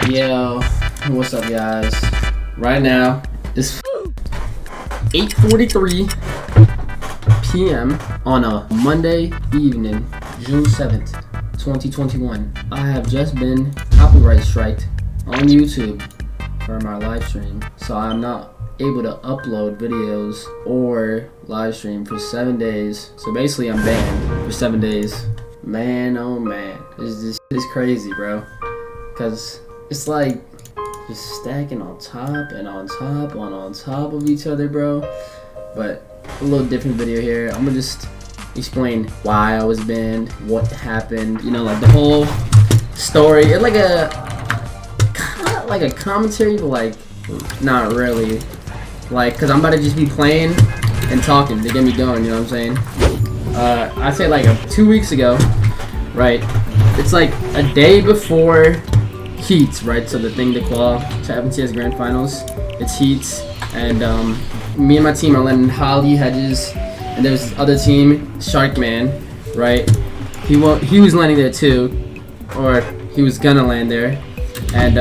Yo, what's up guys? Right now, it's 8:43 p.m. on a Monday evening, June 7th, 2021. I have just been copyright striked on YouTube for my live stream, so I'm not able to upload videos or live stream for 7 days. So basically I'm banned for 7 days. Man, oh man, this is crazy, bro. Cause it's like just stacking on top and on top of each other, bro. But a little different video here. I'm gonna just explain why I was banned, what happened, you know, like the whole story. It's like a kind of like a commentary, but like not really. Like, cause I'm about to just be playing and talking to get me going. You know what I'm saying? I'd say like 2 weeks ago, right? It's like a day before Heats, right? So the thing to qual to FNCS Grand Finals, it's Heats, and me and my team are landing Holly, Hedges, and there's this other team, Sharkman, right? He was landing there too, or he was gonna land there, and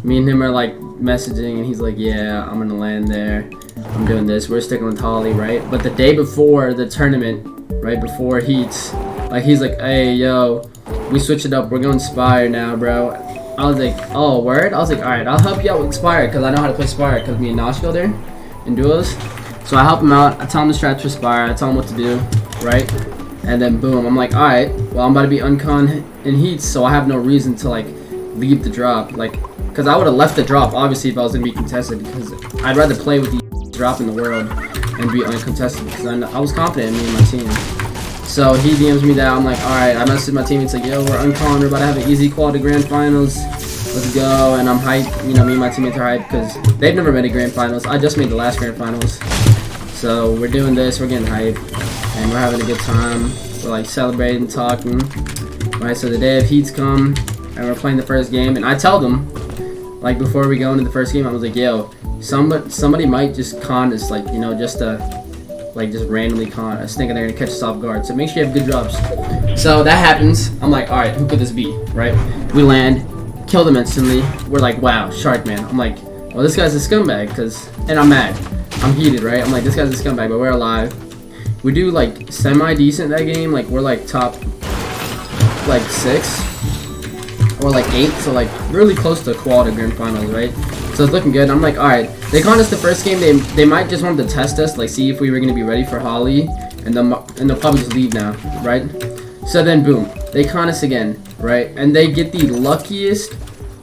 me and him are like messaging, and he's like, yeah, I'm gonna land there. I'm doing this. We're sticking with Holly, right? But the day before the tournament, right before Heats, like he's like, hey, yo, we switched it up. We're going Spire now, bro. I was like, oh, word? I was like, alright, I'll help you out with Spire, because I know how to play Spire, because me and Nosh go there in duos. So I help him out. I tell him the strats for Spire. I tell him what to do, right? And then boom, I'm like, alright, well, I'm about to be uncon in Heats, so I have no reason to like leave the drop, like, because I would have left the drop obviously if I was gonna be contested, because I'd rather play with the drop in the world and be uncontested, because I was confident in me and my team. So he DMs me that. I'm like, alright, I messaged my teammates like, yo, we're uncon, we're about to have an easy qual to Grand Finals, let's go. And I'm hyped, you know, me and my teammates are hyped because they've never made a Grand Finals. I just made the last Grand Finals. So we're doing this, we're getting hyped, and we're having a good time. We're like celebrating, talking. Right, so the day of Heats come, and we're playing the first game, and I tell them, like before we go into the first game, I was like, yo, somebody might just con us, like, you know, just just randomly con us, thinking they're gonna catch us off guard. So make sure you have good drops. So that happens. I'm like, alright, who could this be? Right? We land, kill them instantly. We're like, wow, Sharkman. I'm like, well, this guy's a scumbag, and I'm mad. I'm heated, right? I'm like, this guy's a scumbag, but we're alive. We do like semi-decent that game. Like we're like top like 6 or like 8, so like really close to qual to Grand Finals, right? So it's looking good. I'm like, alright, they conned us the first game. They might just want to test us, like see if we were gonna be ready for Holly, and they'll probably just leave now, right? So then boom, they con us again, right? And they get the luckiest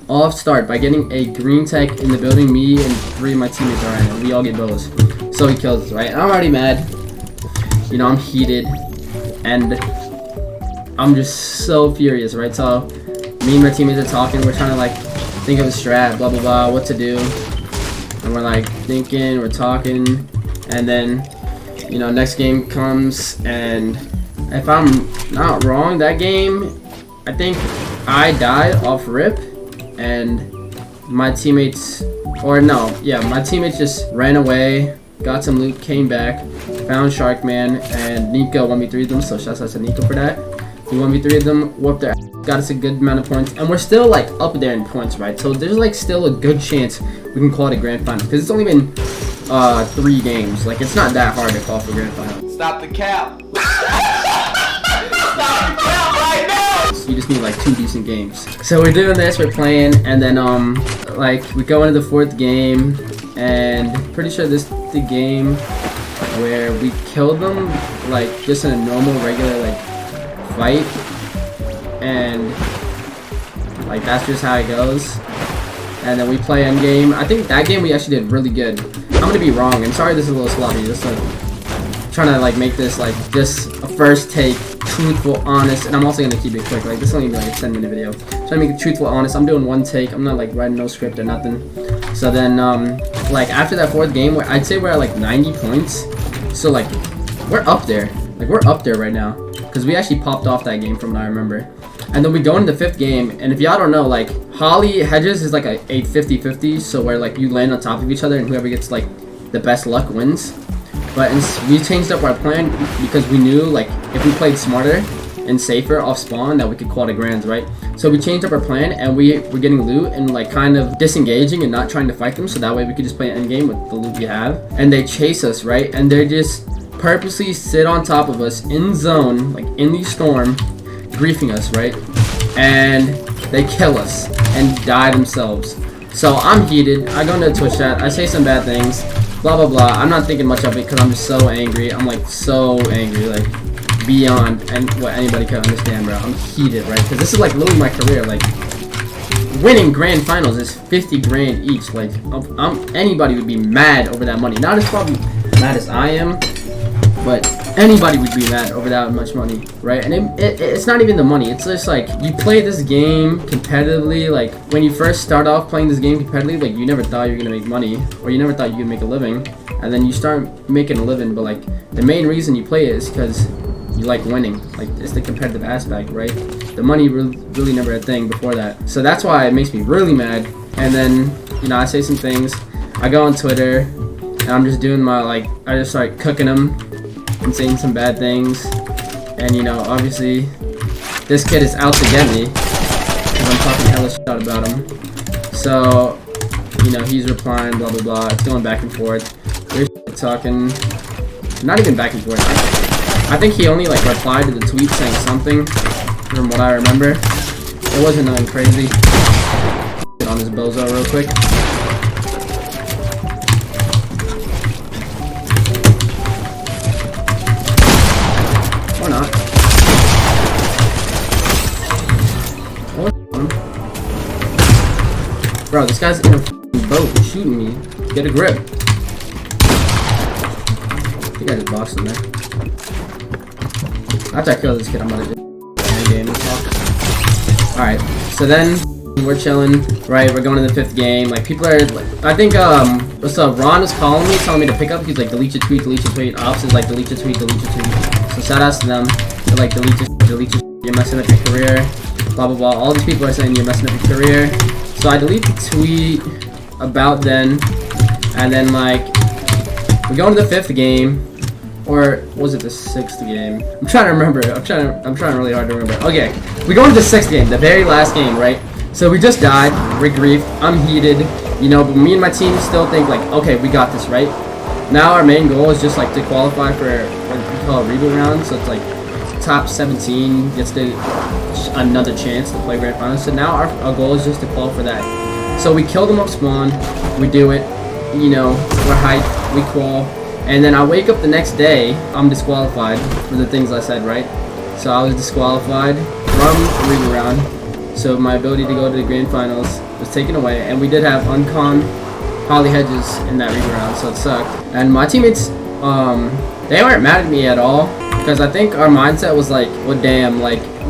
off start by getting a green tech in the building. Me and 3 of my teammates are in, and we all get bows. So he kills us, right? And I'm already mad. You know, I'm heated, and I'm just so furious, right? So me and my teammates are talking. We're trying to like think of a strat, blah blah blah, what to do, and we're like thinking, we're talking, and then, you know, next game comes, and if I'm not wrong, that game, I think I died off rip, and my teammates, or no, yeah, my teammates just ran away, got some loot, came back, found Sharkman, and Nico 1v3'd them, so shouts out to Nico for that. He 1v3'd them, whooped their ass, got us a good amount of points, and we're still like up there in points, right? So there's like still a good chance we can call it a Grand Final, because it's only been 3 games. Like it's not that hard to call for Grand Final. Stop the cap. Stop the cap right now. So you just need like 2 decent games. So we're doing this, we're playing, and then like we go into the 4th game, and pretty sure this is the game where we killed them like just in a normal regular like fight, and like that's just how it goes. And then we play end game. I think that game we actually did really good. I'm gonna be wrong, and sorry this is a little sloppy, just like trying to like make this like just a first take, truthful, honest, and I'm also gonna keep it quick. Like this will only be like a 10-minute video. Trying to make it truthful, honest. I'm doing 1 take. I'm not like writing no script or nothing. So then like after that 4th game, where I'd say we're at like 90 points. So like we're up there. Like we're up there right now, because we actually popped off that game from what I remember. And then we go into the 5th game, and if y'all don't know, like Holly Hedges is like a 50-50, so where like you land on top of each other, and whoever gets like the best luck wins. But we changed up our plan because we knew like if we played smarter and safer off spawn that we could call the grands, right? So we changed up our plan, and we're getting loot and like kind of disengaging and not trying to fight them, so that way we could just play endgame with the loot we have. And they chase us, right? And they just purposely sit on top of us in zone, like in the storm, griefing us, right? And they kill us and die themselves. So I'm heated. I go into Twitch chat. I say some bad things. Blah blah blah. I'm not thinking much of it because I'm just so angry. I'm like so angry, like beyond and what anybody can understand, bro. I'm heated, right? Because this is like literally my career. Like winning grand finals is 50 grand each. Like anybody would be mad over that money. Not as probably mad as I am, but anybody would be mad over that much money, right? And it's not even the money. It's just like you play this game competitively. Like when you first start off playing this game competitively, like you never thought you were gonna make money, or you never thought you could make a living, and then you start making a living. But like the main reason you play it is because you like winning. Like it's the competitive aspect, right? The money really never a thing before that. So that's why it makes me really mad. And then I say some things. I go on Twitter and I'm just doing my I just start cooking them and saying some bad things. And obviously this kid is out to get me because I'm talking hella shit about him. So he's replying blah blah blah. It's going back and forth. We're talking, not even back and forth. I think he only replied to the tweet saying something, from what I remember. It wasn't nothing crazy. Get on this bozo real quick. Or not. Bro, this guy's in a boat shooting me. Get a grip. I think I just boxed him there. After I kill this kid, I'm gonna just game and talk. Alright, so then we're chilling, right? We're going to the 5th game. People are I think what's up? Ron was calling me, telling me to pick up. He's like, delete your tweet, delete your tweet. Ops is like, delete your tweet, delete your tweet. So shout outs to them. They're like, delete your you're messing up your career. Blah blah blah. All these people are saying you're messing up your career. So I delete the tweet about then, and then we go into the 5th game. Or was it the 6th game? I'm trying to remember. I'm trying really hard to remember. Okay, we go into the 6th game, the very last game, right? So we just died. We're griefed. I'm heated. But me and my team still think okay, we got this, right? Now our main goal is just to qualify for what we call a reboot round. So it's top 17 gets another chance to play grand finals. So now our goal is just to qualify for that. So we kill them up spawn. We do it. We're hyped. We qual. And then I wake up the next day, I'm disqualified for the things I said, right? So I was disqualified from the reboot round. So my ability to go to the grand finals was taken away. And we did have uncon Holly Hedges in that reboot round, so it sucked. And my teammates, they weren't mad at me at all. Because I think our mindset was well damn,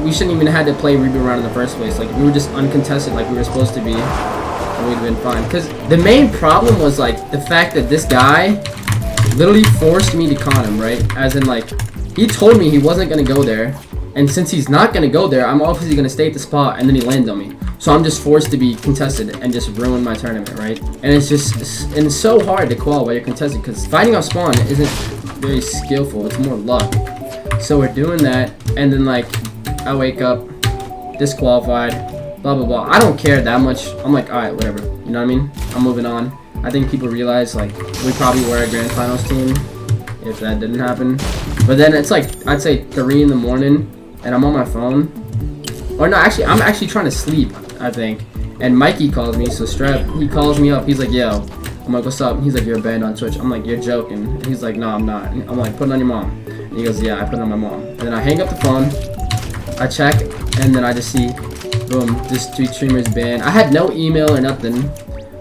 we shouldn't even have had to play reboot round in the first place. We were just uncontested like we were supposed to be. And we'd have been fine. Because the main problem was the fact that this guy literally forced me to con him, right? As in he told me he wasn't gonna go there, and since he's not gonna go there, I'm obviously gonna stay at the spot, and then he lands on me. So I'm just forced to be contested and just ruin my tournament, right? And it's so hard to qual while you're contested because fighting off spawn isn't very skillful. It's more luck. So we're doing that, and then I wake up disqualified, blah blah blah. I don't care that much. I'm all right, whatever. You know what I mean? I'm moving on. I think people realize we probably were a grand finals team if that didn't happen. But then it's I'd say 3 in the morning and I'm on my phone. Or no, actually I'm actually trying to sleep, I think. And Mikey calls me, so Strap, he calls me up. He's like, yo. I'm like, what's up? He's like, you're banned on Twitch. I'm like, you're joking. And he's like, no, I'm not. And I'm like, put it on your mom. And he goes, yeah, I put it on my mom. And then I hang up the phone. I check, and then I just see, boom, this Twitch streamer is banned. I had no email or nothing.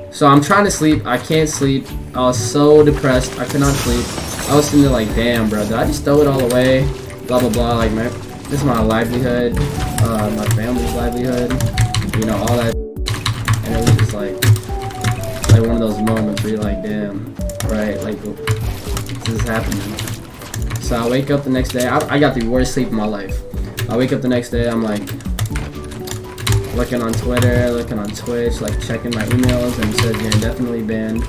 So I'm trying to sleep. I can't sleep. I was so depressed. I could not sleep. I was sitting there damn, bro. Did I just throw it all away? Blah, blah, blah. This is my livelihood. My family's livelihood. All that. And it was just one of those moments where you're damn, right? This is happening. So I wake up the next day. I got the worst sleep of my life. I wake up the next day. I'm looking on Twitter, looking on Twitch, checking my emails, and it says you're indefinitely banned.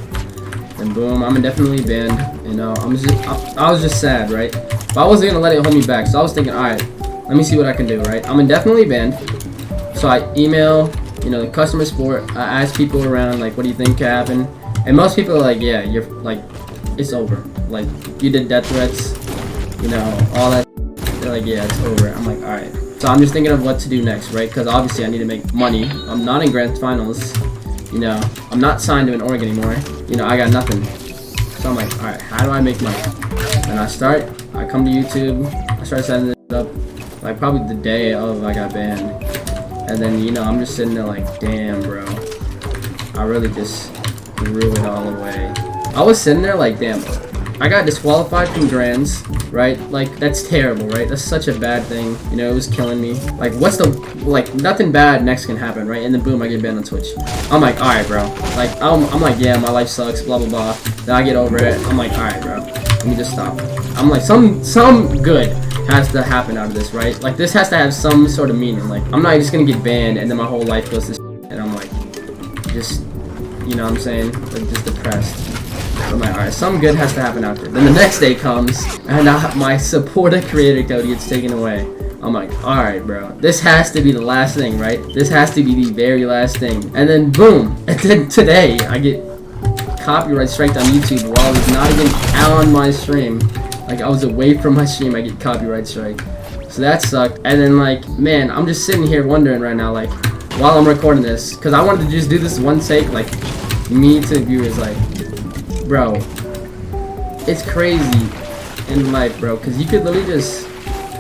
And boom, I'm indefinitely banned. I was just sad, right? But I wasn't gonna let it hold me back. So I was thinking, alright, let me see what I can do, right? I'm indefinitely banned. So I email, you know, the customer support. I ask people around, like, what do you think could happen? And most people are like, yeah, you're like, it's over. Like, you did death threats, you know, all that. They're like, yeah, it's over. I'm like, alright. So I'm just thinking of what to do next, right? Because obviously I need to make money. I'm not in grand finals. You know, I'm not signed to an org anymore. You know, I got nothing. So I'm like, alright, how do I make money? And I come to YouTube, I start setting it up, like probably the day of I got banned. And then, you know, I'm just sitting there like, damn, bro. I really just threw it all away. I was sitting there like, damn, I got disqualified from grands, right? Like, that's terrible, right? That's such a bad thing. You know, it was killing me. Like, what's the, like, nothing bad next can happen, right? And then boom, I get banned on Twitch. I'm like, alright, bro. Like, I'm like, yeah, my life sucks, blah, blah, blah. Then I get over it. I'm like, alright, bro. Let me just stop. I'm like, some good has to happen out of this, right? Like, this has to have some sort of meaning. Like, I'm not just gonna get banned and then my whole life goes to shit, and I'm like, just, you know what I'm saying? Like, just depressed. I'm like, alright, some good has to happen out there. Then the next day comes, and my supporter creator code gets taken away. I'm like, alright, bro. This has to be the last thing, right? This has to be the very last thing. And then, boom. And then today, I get copyright striked on YouTube while I was not even on my stream. Like, I was away from my stream, I get copyright strike. So that sucked. And then, like, man, I'm just sitting here wondering right now, like, while I'm recording this, because I wanted to just do this one take, like, me to viewers, like, bro, it's crazy in life, bro, because you could literally just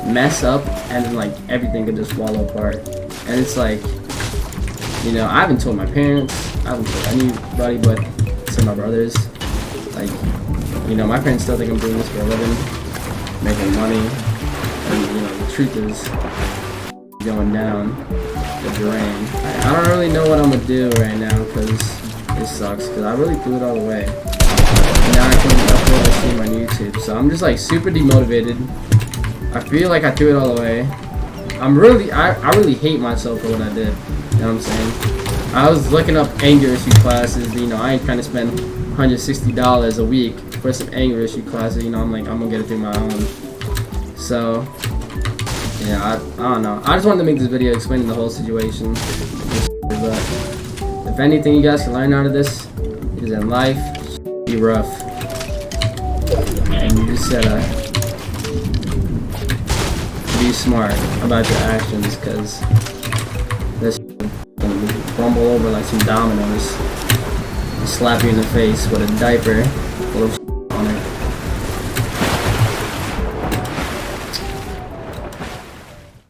mess up and then, like, everything could just fall apart. And it's like, you know, I haven't told my parents, I haven't told anybody but to my brothers. Like, you know, my parents still think I'm doing this for a living, making money, and, you know, the truth is going down the drain. I don't really know what I'm gonna do right now because it sucks, because I really threw it all away. Now I can upload a stream on YouTube, so I'm just like super demotivated. I feel like I threw it all away. I really hate myself for what I did. You know what I'm saying? I was looking up anger issue classes. You know, I ain't trying to spend $160 a week for some anger issue classes. You know, I'm like, I'm gonna get it through my own. So yeah, I don't know. I just wanted to make this video explaining the whole situation. But if anything you guys can learn out of this, it is in life, be rough. And you just gotta be smart about your actions, because this gonna crumble over like some dominoes and slap you in the face with a diaper full of on it.